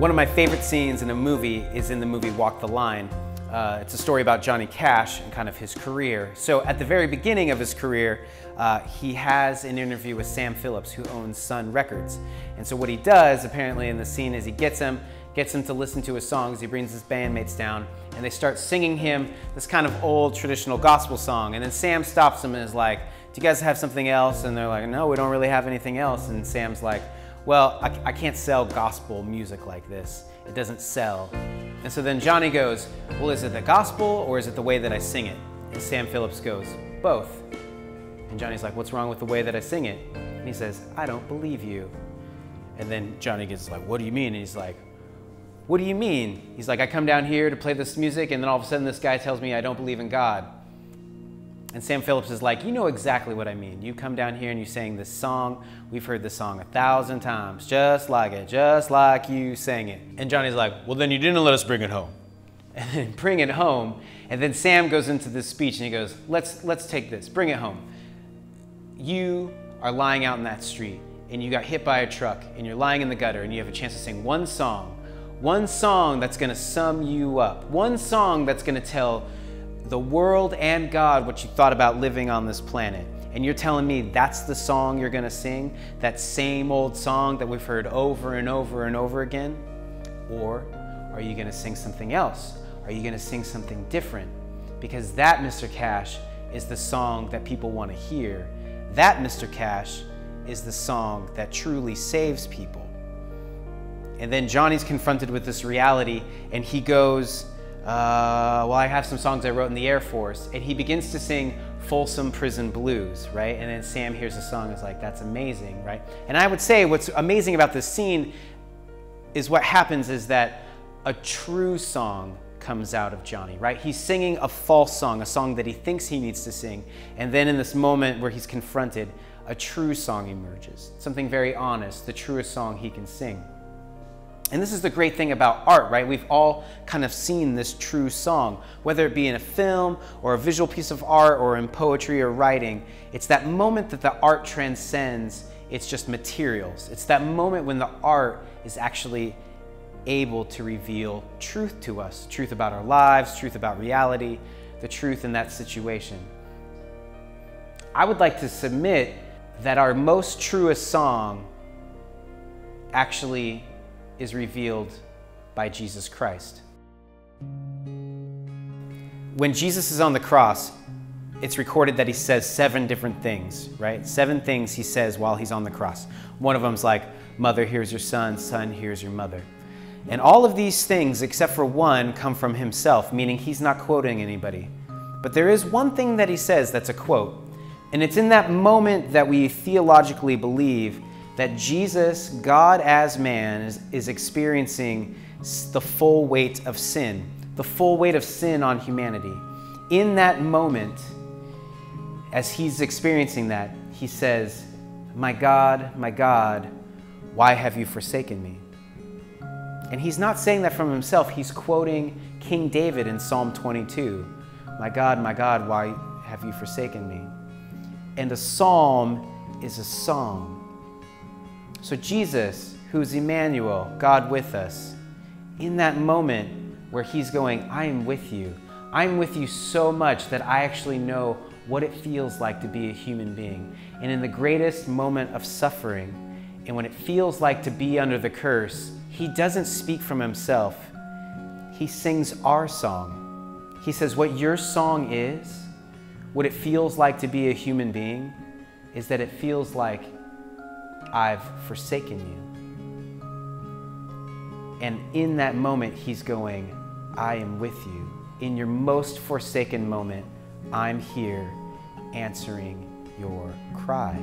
One of my favorite scenes in a movie is in the movie Walk the Line. It's a story about Johnny Cash and kind of his career. So at the very beginning of his career, he has an interview with Sam Phillips, who owns Sun Records. And so what he does, apparently in the scene, is he gets him to listen to his songs. He brings his bandmates down, and they start singing him this kind of old traditional gospel song. And then Sam stops him and is like, "Do you guys have something else?" And they're like, "No, we don't really have anything else." And Sam's like, "Well, I can't sell gospel music like this. It doesn't sell." And so then Johnny goes, "Well, is it the gospel or is it the way that I sing it?" And Sam Phillips goes, "Both." And Johnny's like, "What's wrong with the way that I sing it?" And he says, "I don't believe you." And then Johnny gets like, "What do you mean?" And he's like, "What do you mean?" He's like, "I come down here to play this music and then all of a sudden this guy tells me I don't believe in God." And Sam Phillips is like, "You know exactly what I mean. You come down here and you sang this song. We've heard this song 1,000 times, just like it, just like you sang it." And Johnny's like, "Well, then you didn't let us bring it home." And then bring it home. And then Sam goes into this speech and he goes, let's take this, bring it home. You are lying out in that street and you got hit by a truck and you're lying in the gutter and you have a chance to sing one song that's gonna sum you up, one song that's gonna tell the world and God what you thought about living on this planet. And you're telling me that's the song you're gonna sing? That same old song that we've heard over and over and over again? Or are you gonna sing something else? Are you gonna sing something different? Because that, Mr. Cash, is the song that people wanna hear. That, Mr. Cash, is the song that truly saves people. And then Johnny's confronted with this reality and he goes, "Well, I have some songs I wrote in the Air Force." And he begins to sing Folsom Prison Blues, right? And then Sam hears the song and is like, "That's amazing," right? And I would say what's amazing about this scene is what happens is that a true song comes out of Johnny, right? He's singing a false song, a song that he thinks he needs to sing. And then in this moment where he's confronted, a true song emerges, something very honest, the truest song he can sing. And this is the great thing about art, right? We've all kind of seen this true song, whether it be in a film or a visual piece of art or in poetry or writing. It's that moment that the art transcends, it's just materials. It's that moment when the art is actually able to reveal truth to us, truth about our lives, truth about reality, the truth in that situation. I would like to submit that our most truest song actually is revealed by Jesus Christ. When Jesus is on the cross, it's recorded that he says 7 different things, right? 7 things he says while he's on the cross. One of them's like, "Mother, here's your son, son, here's your mother." And all of these things, except for one, come from himself, meaning he's not quoting anybody. But there is one thing that he says that's a quote. And it's in that moment that we theologically believe that Jesus, God as man, is experiencing the full weight of sin, the full weight of sin on humanity. In that moment, as he's experiencing that, he says, my God, why have you forsaken me?" And he's not saying that from himself. He's quoting King David in Psalm 22. My God, why have you forsaken me?" And a psalm is a song. So Jesus, who's Emmanuel, God with us, in that moment where he's going, "I am with you. I'm with you so much that I actually know what it feels like to be a human being." And in the greatest moment of suffering, and when it feels like to be under the curse, he doesn't speak from himself. He sings our song. He says, what your song is, what it feels like to be a human being, is that it feels like I've forsaken you. And in that moment, he's going, "I am with you. In your most forsaken moment, I'm here answering your cry."